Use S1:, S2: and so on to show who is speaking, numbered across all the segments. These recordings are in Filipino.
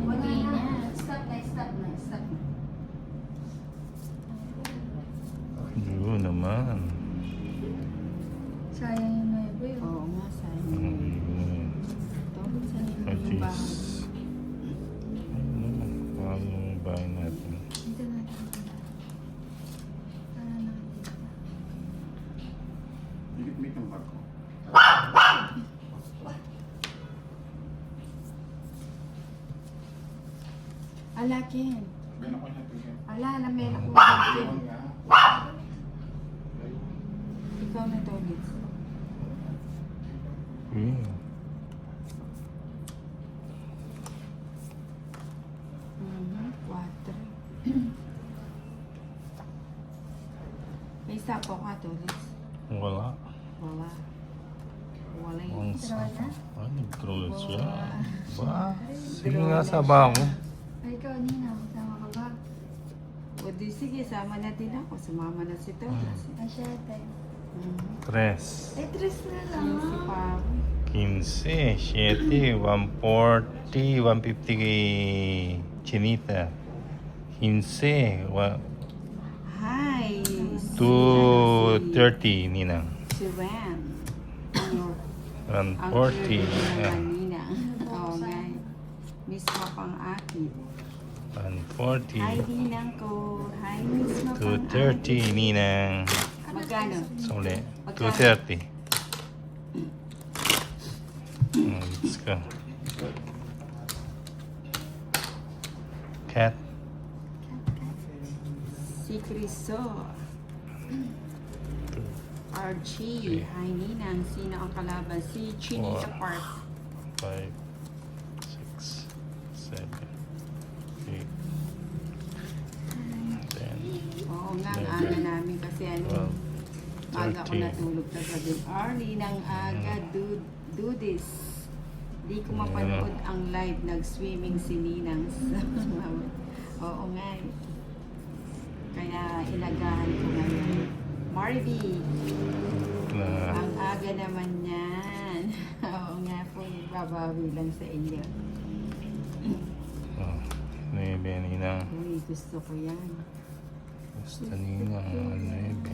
S1: Hindi niya. Stop na, stop na, stop na.
S2: Yun naman.
S1: Sayang yung nuevo yun.
S3: Oo nga, sayang.
S2: Ayun.
S3: Ito, sayang
S2: At
S3: yung bahay.
S2: least. Ayun. Paano yung bahay natin?
S1: Dito natin. Para nakikita.
S4: Ilikmit ang barko.
S3: Ala, Ken.
S4: Meron ko niya tingin.
S3: Ala, namen ako.
S4: Ayun nga.
S3: Ikaw na to, Liz.
S2: Ayun.
S3: Water. May sapo ka to, Liz.
S2: Wala.
S3: Wala. Wala
S2: Ang
S3: yun.
S2: sapa. Ay, nag-troll siya.
S3: Wala.
S2: Ba? Sige nga sa bako.
S1: Ay, ikaw, Nina. Masama ka ba?
S3: O di sige, sama na din ako. Sumama na si Tolas.
S1: Asyete.
S2: Tres.
S1: Ay, tres na lang.
S3: Si Pao.
S2: 15, 7, 140, 150 kay Chinita. 15,
S3: Hi!
S2: 230, Ninang.
S3: Si Ren. Ang
S2: 140,
S3: kanina. Oo nga. Miss mo pang akin.
S2: 140,
S3: Hi, Ninang ko. Hi, Miss mo pang
S2: 230, Ninang.
S3: Magkano?
S2: Suli, 230. Let's go. Cat.
S3: Si Criso. Archie. Hi, Ninang. Sino ang kalaban? Si Chinita
S2: Four.
S3: Park.
S2: 5, 6, 7, 8, 10,
S3: Oo nga, ang aga namin kasi ano.
S2: 12,
S3: Aga ko
S2: 13.
S3: natulog sa gabi. Arlie ng aga, do this. Di ko mapanood ang live, nag-swimming si Ninang. Oo nga eh. Kaya inagahan ko ngayon. Marvy,
S2: na
S3: ang aga naman yan. Oo nga po, babawi lang sa inyo.
S2: oh, Nebe, Ninang.
S3: Uy, gusto ko yan.
S2: Gusto Ninang, Nebe.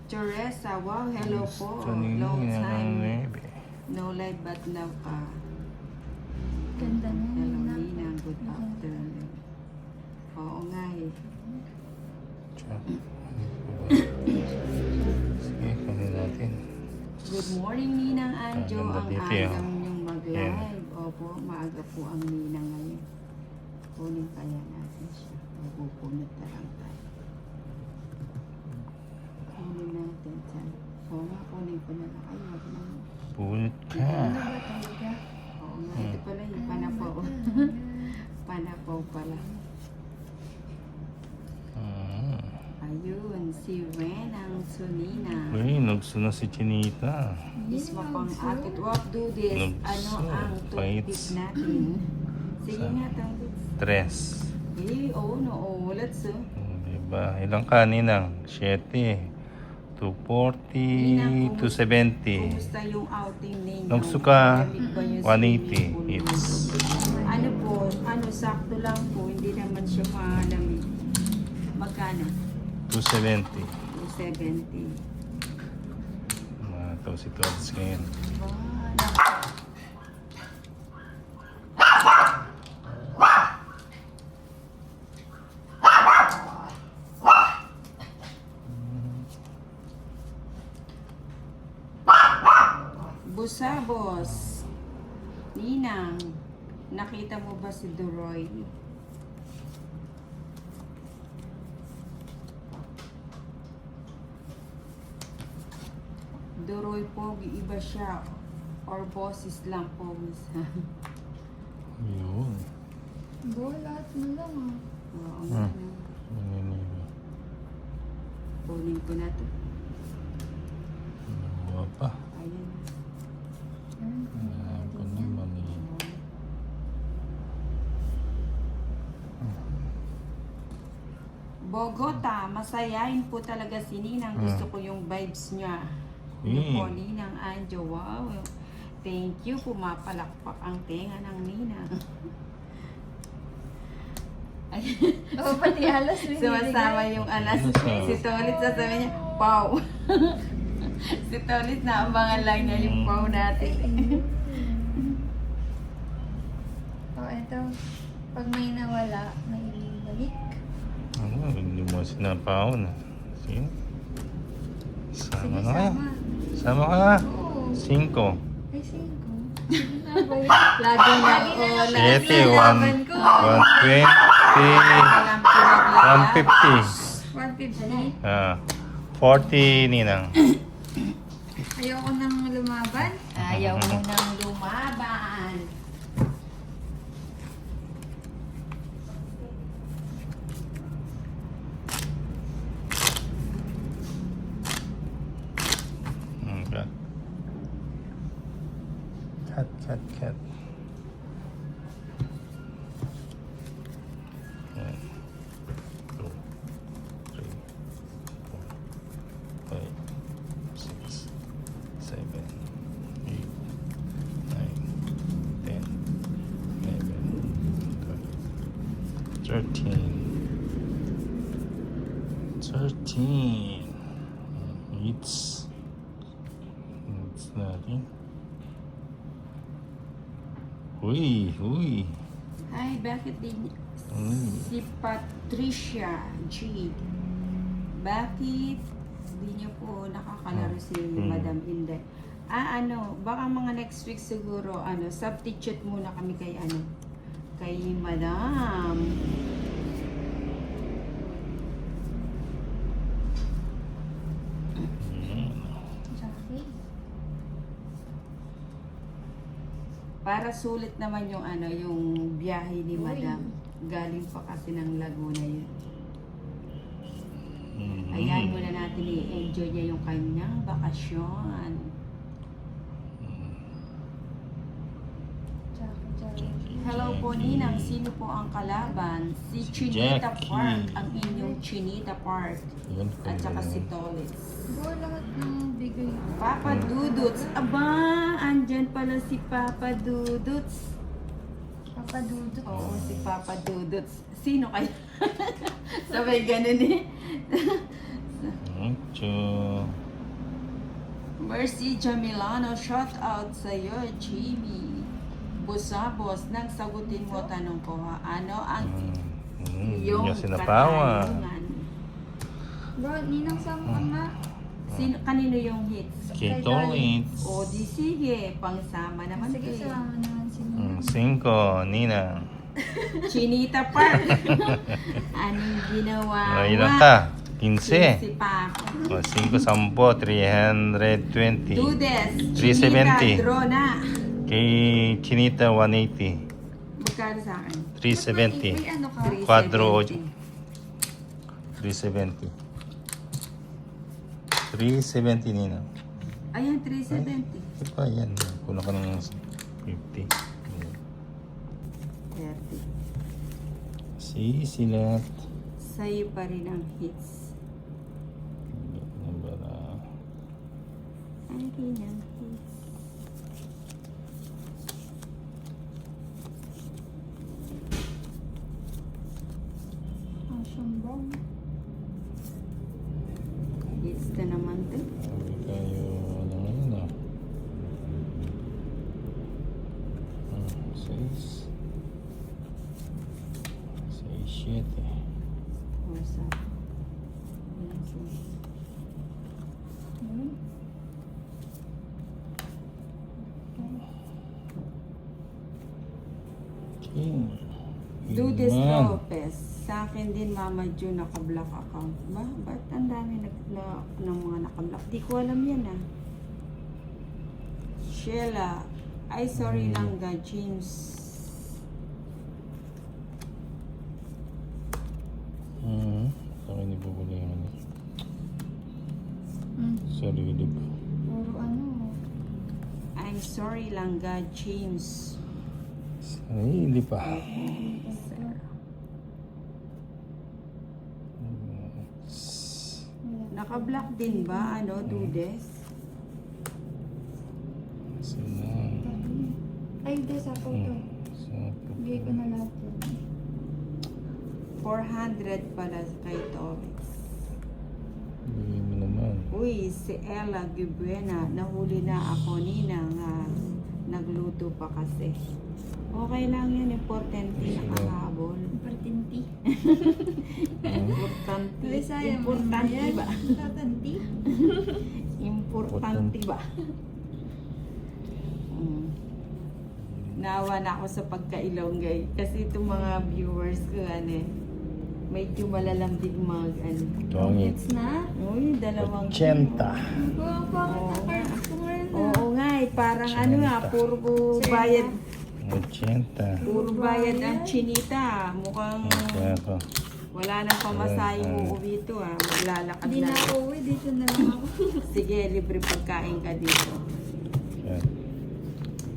S3: Teresa, wow, hello po.
S2: Gusto
S3: Long
S2: Ninang,
S3: time.
S2: Nebe.
S3: No live but now ka.
S1: Ganda niya,
S3: Hello,
S1: Nina.
S3: Nina. Good afternoon. Oo nga eh.
S2: Check. Sige, kunin natin.
S3: Good morning, Ninang Anjo.
S2: Ganda
S3: Ang
S2: dito,
S3: agam
S2: oh.
S3: niyong mag-live. Opo, maaga po ang Ninang ngayon. Kunin kaya natin siya. Mapupunot na lang tayo. Kunin natin siya. Oo nga, kunin ko na lang. Ay, wag na.
S2: Punit ka.
S1: Ano ba talaga?
S3: Oo nga, ito pala yung panapaw. Panapaw pala. Ayun, si Ren ang sunina.
S2: Uy, nagso na si Chinita.
S3: Isma pang akit. What do this?
S2: Nagso,
S3: Ano ang toothpick
S2: fights.
S3: natin? Sige
S2: Sa-
S3: nga, toothpick.
S2: Tres.
S3: Eh, oh, no, oh, let's go.
S2: Diba? Ilang ka, Ninang? 7. 240, 270.
S3: Kumusta yung outing ninyo?
S2: Nagsuka,
S3: Malamig ba yung
S2: 180
S3: swimming pool
S2: hits.
S3: ninyo? Ano po, sakto lang po, hindi naman siya malamig. Magkano?
S2: 270.
S3: 270.
S2: Mataw si Tods ngayon.
S3: Busabos. Ninang, nakita mo ba si Doroy? Doroy Pogi, iba siya. Or bosses lang po.
S2: Yun.
S1: Bo, lahat mo lang ah.
S3: Oo nga. Kunin ko na to.
S2: Nawa pa.
S3: Ayan.
S2: Ako naman eh.
S3: Bogota, masayain po talaga si Ninang. Gusto ko yung vibes niya. Yung po, Ninang Anjo. Wow. Thank you. Pumapalakpak ang tenga ng Ninang.
S1: Oh, pati alas.
S3: Sumasama yung alas. Si Tolit sasabihin niya, Pau. Si Tolit na abangan lang niya yung Pau natin.
S1: Oh, eto. Pag may nawala, may balik.
S2: Ano, hindi mo sinapaon. Sige. Sama
S1: Sige,
S2: na kaya.
S1: sama.
S2: Sama ka na.
S1: Oo.
S2: 5.
S1: Ay, 5. Ano ba yun?
S3: Lagi na,
S2: Siete,
S1: Laban ko.
S2: 120, 150.
S1: 150.
S2: 40 Ninang.
S1: Ayoko nang lumaban.
S3: Ayaw mo nang lumaban.
S2: Okay. Cut. 1, 2, 3, 4, 5, 6, 7, 8, 9, 10, 11, 12, 13. It's natin. Uy.
S3: Ay, bakit din si Patricia G? Bakit di niyo po nakakalaro si Madam Inday? Baka mga next week siguro, substitute muna kami kay Madam.
S1: Jackie.
S3: Para sulit naman yung yung biyahe ni
S1: Uy.
S3: Madam. Galing pa kasi ng Laguna yun. Ayan muna natin i-enjoy niya yung kanyang bakasyon.
S1: Jackie.
S3: Hello po Ninang, sino po ang kalaban? Si Chinita
S2: Jackie.
S3: Park, ang inyong Chinita Park.
S2: Yun po
S3: At saka
S2: yun.
S3: si Tolitz.
S1: Buo lahat ng bigay.
S3: Papa Duduts. Aba, andyan pala si Papa Duduts.
S1: Papadudot.
S3: Oo, si Papa Duduts. Sino kayo? Sabay ganun eh.
S2: Mucho.
S3: Mercy Jamilano, shout out sa iyo, Jimmy. Busabos, nang sagutin mo tanong ko ha. Ano ang
S2: Hindi
S3: iyong
S2: niya sinapawa.
S3: katanungan?
S1: Bro, Ninang sama ka nga.
S3: Kanino yung hits?
S2: Kay Tolitz.
S3: O di sige, pangsama naman
S1: Sige,
S3: kayo.
S1: sama naman si Ninang.
S2: 5 Ninang.
S3: Chinita Park. Anong ginawa
S2: Ilan ka? 15.
S3: Si Paco.
S2: O, 5, 10, 320.
S3: Dudes.
S2: 370.
S3: Chinita, draw na.
S2: Kay Chinita, 180.
S3: Magkano sa akin?
S2: 370.
S1: May ano ka?
S3: 370.
S2: Quadro 370. 370 Ninang.
S3: Ayan, 370.
S2: Ito pa yan. Kulang ka ng 50.
S3: 30.
S2: Sila.
S3: Sa'yo pa rin ang hits.
S2: Number na.
S3: Ay, ang hits.
S1: Asyambong.
S3: Hits na naman din.
S2: Sabi kayo, ano ngayon ah. 6. 7.
S3: What's up? Ayan, sis.
S1: Hmm?
S2: King.
S3: Dudes
S2: Amen.
S3: Lopez. Sa akin din, Mama June, naka-block account. Ba't ang dami ng mga naka-block? Di ko alam yan ah. Sheila. Ay, sorry lang ga, James.
S2: Ako hindi po pala yung ano.
S1: Hmm.
S2: Sarili po.
S1: Puro ano.
S3: I'm sorry lang ga, James.
S2: Sarili pa.
S3: Sir. Naka-black din ba? Ano, Dudes?
S2: Sila.
S1: Ay, hindi. Sa photo.
S2: Sa
S1: Bigay ko na lahat yun.
S3: 400 pala kay Torres.
S2: Bigay mo naman.
S3: Uy, si Ella Gibuena, nahuli na ako ninang nagluto pa kasi. Okay lang yan, importante nakahabol.
S1: Partinti.
S3: Importante.
S1: Lisaya mo
S3: Importante
S1: yan.
S3: ba?
S1: Tatanti.
S3: Importante ba? Mm. Nawa na ako sa pagkailonggay. Kasi itong mga viewers ko, medyo malalambing mag,
S2: Tongit.
S1: It's na.
S3: Uy, 2
S2: 80.
S1: Wow, bakit na cards ko rin na?
S3: Oo nga, parang puro
S1: Sir,
S3: bayad.
S2: 80.
S3: Puro bayad ang chinita. Mukhang
S2: Kaya ako.
S3: wala nang pamasahe mo uwi ito Maglalakad
S1: Hindi na
S3: na.
S1: ako uwi. Dito na lang ako.
S3: Sige, libre pagkain ka dito.
S2: Kaya.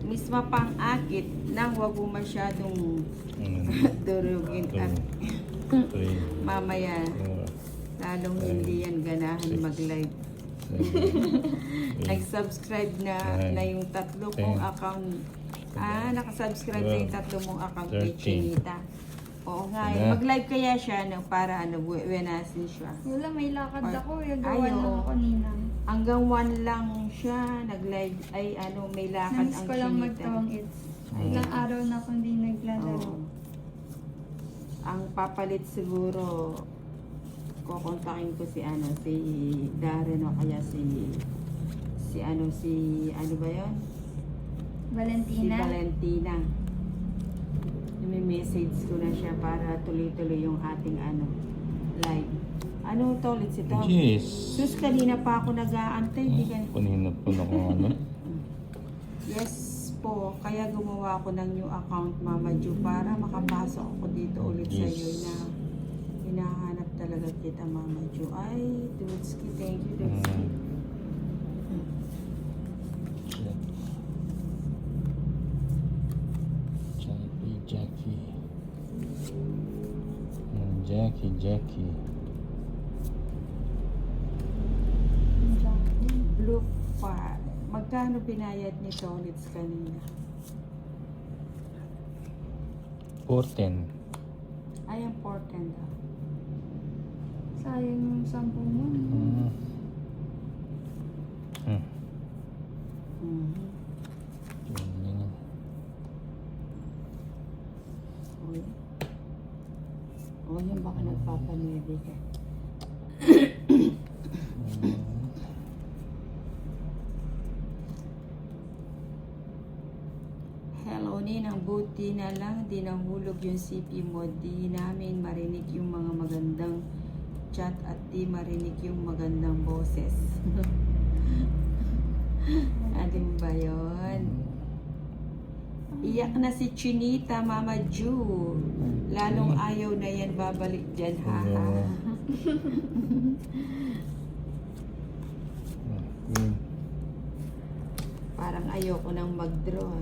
S3: Misma pang akit nang wag mo masyadong durugin at
S2: Three.
S3: mamaya
S2: Four.
S3: lalong hindi yan ganahan
S2: Six.
S3: mag-live.
S2: Eight.
S3: Nag-subscribe na yung 3 kong account. Nakasubscribe na yung 3 mong account kay
S2: 13.
S3: Chinita. Oo nga, mag-live kaya siya para wenasin siya.
S1: Wala, may lakad ako. Gawa
S3: Ayaw.
S1: lang ako kanina.
S3: Hanggang 1 lang siya nag-live may lakad
S1: Namiss
S3: ang
S1: ko lang
S3: Chinita.
S1: magtawang it's. Ilang araw na akong hindi naglalaro.
S3: Oo. Ang papalit siguro kukontakin ko si Darren o kaya si ano ba 'yon?
S1: Valentina.
S3: Si Valentina. May-message ko na siya para tuloy-tuloy yung ating live. Ano to ulit si Tom?
S2: Yes.
S3: Sus, kanina pa ako nag-aantay. Di ka...
S2: Kanina po na kung
S3: Yes po, kaya gumawa ako ng new account, Mama Ju, para makapasok ako dito ulit sa iyo
S2: Yes.
S3: na hinahanap talaga kita, Mama Ju. Ay, Dudski, thank you, Dudski.
S2: Jackie.
S3: Blue Fire. Magkano binayad ni Tonits kanina?
S2: 410.
S3: Ay, ang important daw.
S1: Sayang yung 10 mo.
S3: O, yan baka nagpapanuwi ka. Hello, Ninang. Buti na lang di nahulog yung CP mo. Di namin marinig yung mga magandang chat at di marinig yung magandang boses. Alin ba yun? Iyak na si Chinita, Mama Ju. Lalong ayaw na yan babalik dyan, haha. Parang ayoko nang mag-draw,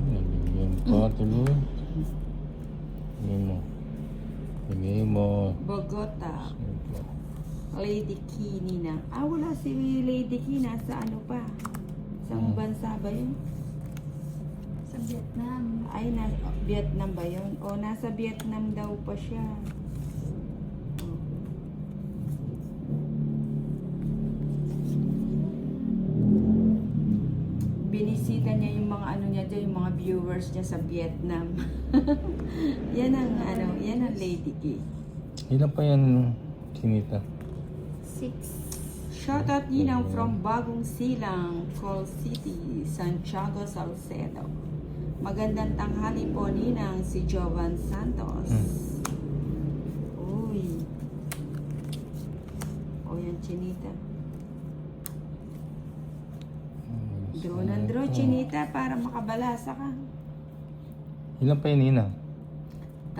S2: Nabigyan pa tuloy. Bigay mo.
S3: Bogota. Lady Key na. Wala si Lady Key. Nasa ano pa? Saan bansa ba yun?
S1: Sa Vietnam.
S3: Ay, nasa Vietnam ba yun? O, nasa Vietnam daw pa siya. Binisita niya yung mga ano niya dyan, yung mga viewers niya sa Vietnam. yan ang Lady Key.
S2: Ilan pa yan, Chinita?
S1: 6.
S3: Shoutout Ninang from Bagong Silang, Col City, Santiago, Salcedo. Magandang tanghali po Ninang, si Jovan Santos. Uy. O yan, Chinita. Draw ng draw, Chinita, para makabalasa ka.
S2: Ilan pa yan, Nina?
S3: 3.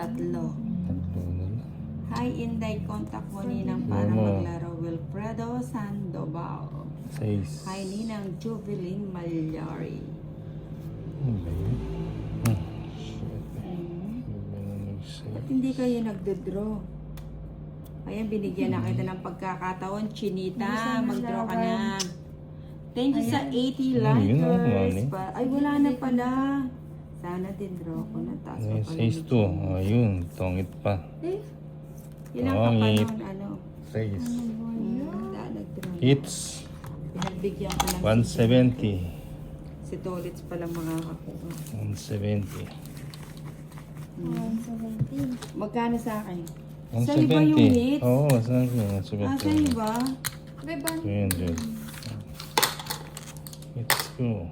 S2: Tatlo na lang.
S3: Hi, Inday, contact mo Ninang para maglaro. Wilfredo Sandoval.
S2: 6.
S3: Hi, Ninang Jubilin Malyari.
S2: Ano ba yun? Shit. Iba na
S3: Ba't hindi kayo nagdodraw? Ayan, binigyan na kita ng pagkakataon. Chinita, mag-draw ka na. Thank you sa 80
S2: Ayun, yun na,
S3: likers.
S2: mami.
S3: Ay, wala na pala. Sana din draw ko na. Taas pa pala.
S2: Size 2. Ayun, tongit pa.
S3: Eh, ilang ka pa
S2: Tongit.
S3: nun, ano?
S2: Size.
S3: Nagdraw.
S2: It's
S3: Pinagbigyan ko lang
S2: 170.
S3: si Tolits palang makakakuha.
S2: 170.
S1: 117.
S3: Magkano sa akin? Sa'yo ba yung
S2: 170.
S3: hits?
S2: Oo, saan ko?
S3: Ah,
S2: 170.
S3: sa'yo ba?
S1: Beba.
S2: 200. Let's go.